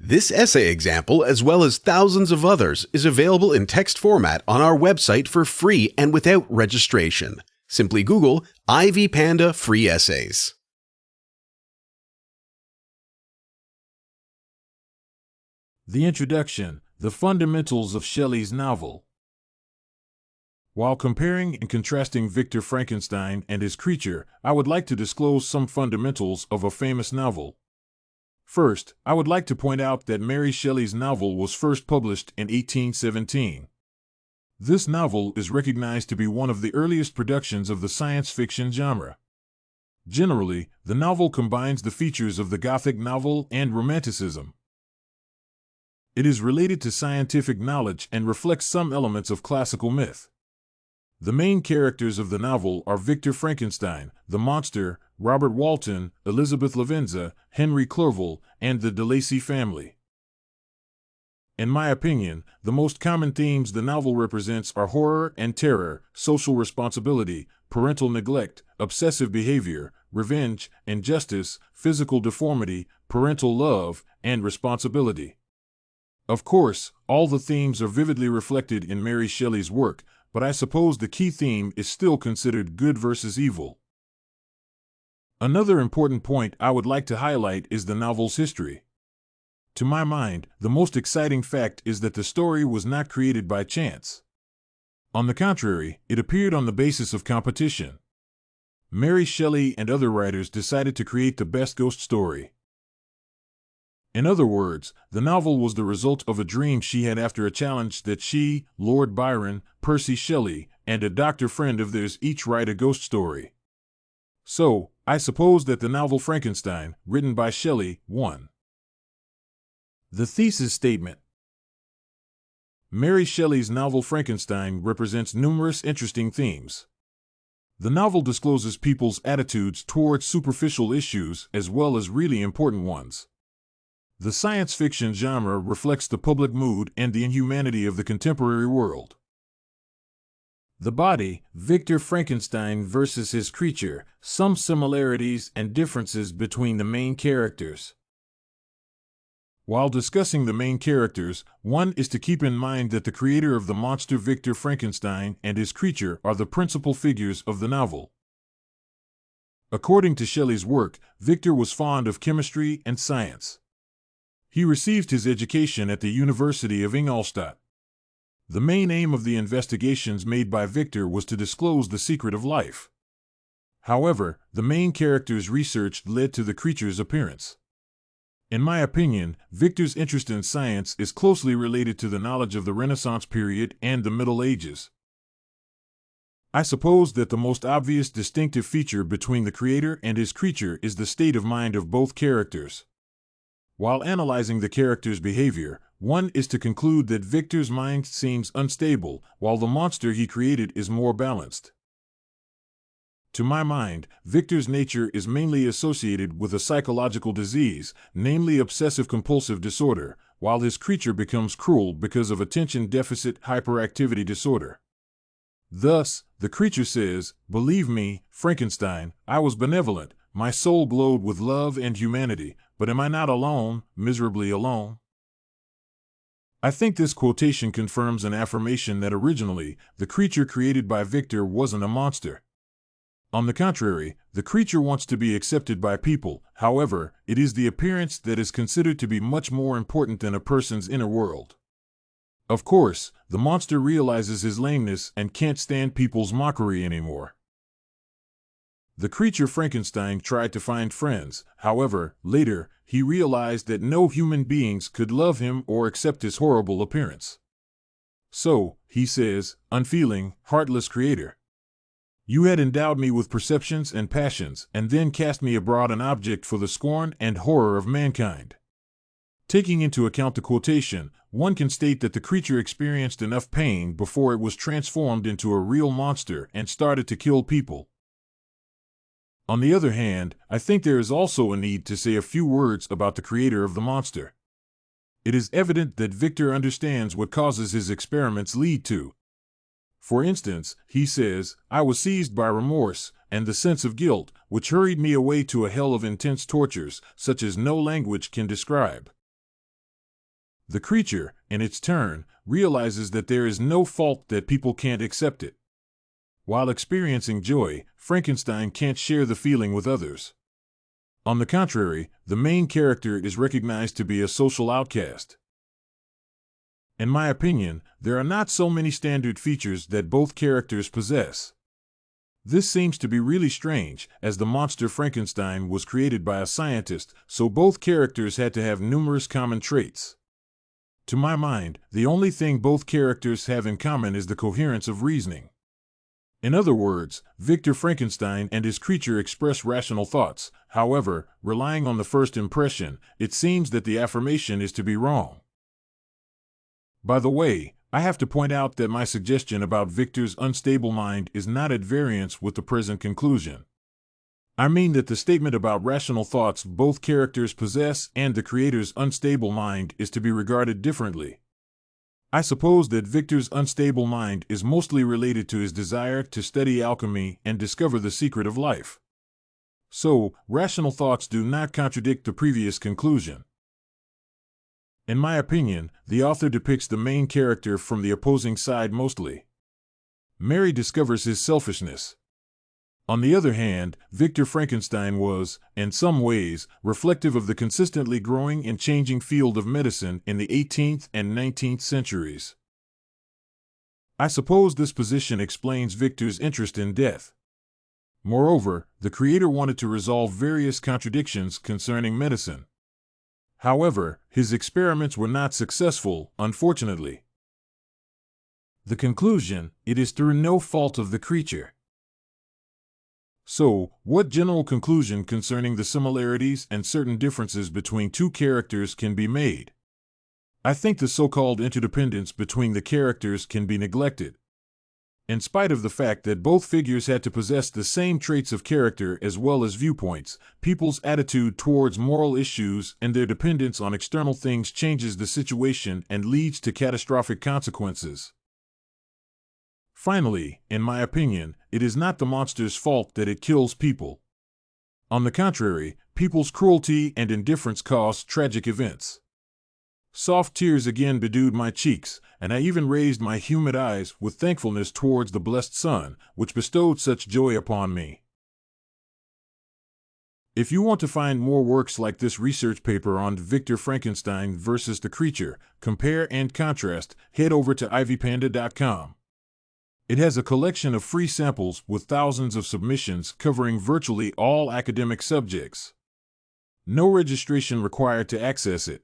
This essay example, as well as thousands of others, is available in text format on our website for free and without registration. Simply Google Ivy Panda Free Essays. The introduction, the fundamentals of Shelley's novel. While comparing and contrasting Victor Frankenstein and his creature, I would like to disclose some fundamentals of a famous novel. First, I would like to point out that Mary Shelley's novel was first published in 1817. This novel is recognized to be one of the earliest productions of the science fiction genre. Generally, the novel combines the features of the Gothic novel and Romanticism. It is related to scientific knowledge and reflects some elements of classical myth. The main characters of the novel are Victor Frankenstein, the monster, Robert Walton, Elizabeth Lavenza, Henry Clerval, and the de Lacy family. In my opinion, the most common themes the novel represents are horror and terror, social responsibility, parental neglect, obsessive behavior, revenge, injustice, physical deformity, parental love, and responsibility. Of course, all the themes are vividly reflected in Mary Shelley's work, but I suppose the key theme is still considered good versus evil. Another important point I would like to highlight is the novel's history. To my mind, the most exciting fact is that the story was not created by chance. On the contrary, it appeared on the basis of competition. Mary Shelley and other writers decided to create the best ghost story. In other words, the novel was the result of a dream she had after a challenge that she, Lord Byron, Percy Shelley, and a doctor friend of theirs each write a ghost story. So, I suppose that the novel Frankenstein, written by Shelley, won. The thesis statement. Mary Shelley's novel Frankenstein represents numerous interesting themes. The novel discloses people's attitudes towards superficial issues as well as really important ones. The science fiction genre reflects the public mood and the inhumanity of the contemporary world. The body, Victor Frankenstein versus his creature, some similarities and differences between the main characters. While discussing the main characters, one is to keep in mind that the creator of the monster Victor Frankenstein and his creature are the principal figures of the novel. According to Shelley's work, Victor was fond of chemistry and science. He received his education at the University of Ingolstadt. The main aim of the investigations made by Victor was to disclose the secret of life. However, the main character's research led to the creature's appearance. In my opinion, Victor's interest in science is closely related to the knowledge of the Renaissance period and the Middle Ages. I suppose that the most obvious distinctive feature between the creator and his creature is the state of mind of both characters. While analyzing the character's behavior, one is to conclude that Victor's mind seems unstable, while the monster he created is more balanced. To my mind, Victor's nature is mainly associated with a psychological disease, namely obsessive-compulsive disorder, while his creature becomes cruel because of attention deficit hyperactivity disorder. Thus, the creature says, "Believe me, Frankenstein, I was benevolent, my soul glowed with love and humanity, but am I not alone, miserably alone?" I think this quotation confirms an affirmation that originally, the creature created by Victor wasn't a monster. On the contrary, the creature wants to be accepted by people. However, it is the appearance that is considered to be much more important than a person's inner world. Of course, the monster realizes his lameness and can't stand people's mockery anymore. The creature Frankenstein tried to find friends. However, later, he realized that no human beings could love him or accept his horrible appearance. So, he says, "Unfeeling, heartless creator. You had endowed me with perceptions and passions, and then cast me abroad an object for the scorn and horror of mankind." Taking into account the quotation, one can state that the creature experienced enough pain before it was transformed into a real monster and started to kill people. On the other hand, I think there is also a need to say a few words about the creator of the monster. It is evident that Victor understands what causes his experiments lead to. For instance, he says, "I was seized by remorse and the sense of guilt, which hurried me away to a hell of intense tortures, such as no language can describe." The creature, in its turn, realizes that there is no fault, that people can't accept it. While experiencing joy, Frankenstein can't share the feeling with others. On the contrary, the main character is recognized to be a social outcast. In my opinion, there are not so many standard features that both characters possess. This seems to be really strange, as the monster Frankenstein was created by a scientist, so both characters had to have numerous common traits. To my mind, the only thing both characters have in common is the coherence of reasoning. In other words, Victor Frankenstein and his creature express rational thoughts. However, relying on the first impression, it seems that the affirmation is to be wrong. By the way, I have to point out that my suggestion about Victor's unstable mind is not at variance with the present conclusion. I mean that the statement about rational thoughts both characters possess and the creator's unstable mind is to be regarded differently. I suppose that Victor's unstable mind is mostly related to his desire to study alchemy and discover the secret of life. So, rational thoughts do not contradict the previous conclusion. In my opinion, the author depicts the main character from the opposing side mostly. Mary discovers his selfishness. On the other hand, Victor Frankenstein was, in some ways, reflective of the consistently growing and changing field of medicine in the 18th and 19th centuries. I suppose this position explains Victor's interest in death. Moreover, the creator wanted to resolve various contradictions concerning medicine. However, his experiments were not successful, unfortunately. The conclusion: it is through no fault of the creature. So, what general conclusion concerning the similarities and certain differences between two characters can be made? I think the so-called interdependence between the characters can be neglected. In spite of the fact that both figures had to possess the same traits of character as well as viewpoints, people's attitude towards moral issues and their dependence on external things changes the situation and leads to catastrophic consequences. Finally, in my opinion, it is not the monster's fault that it kills people. On the contrary, people's cruelty and indifference cause tragic events. Soft tears again bedewed my cheeks, and I even raised my humid eyes with thankfulness towards the blessed sun, which bestowed such joy upon me. If you want to find more works like this research paper on Victor Frankenstein versus the creature, compare and contrast, head over to ivypanda.com. It has a collection of free samples with thousands of submissions covering virtually all academic subjects. No registration required to access it.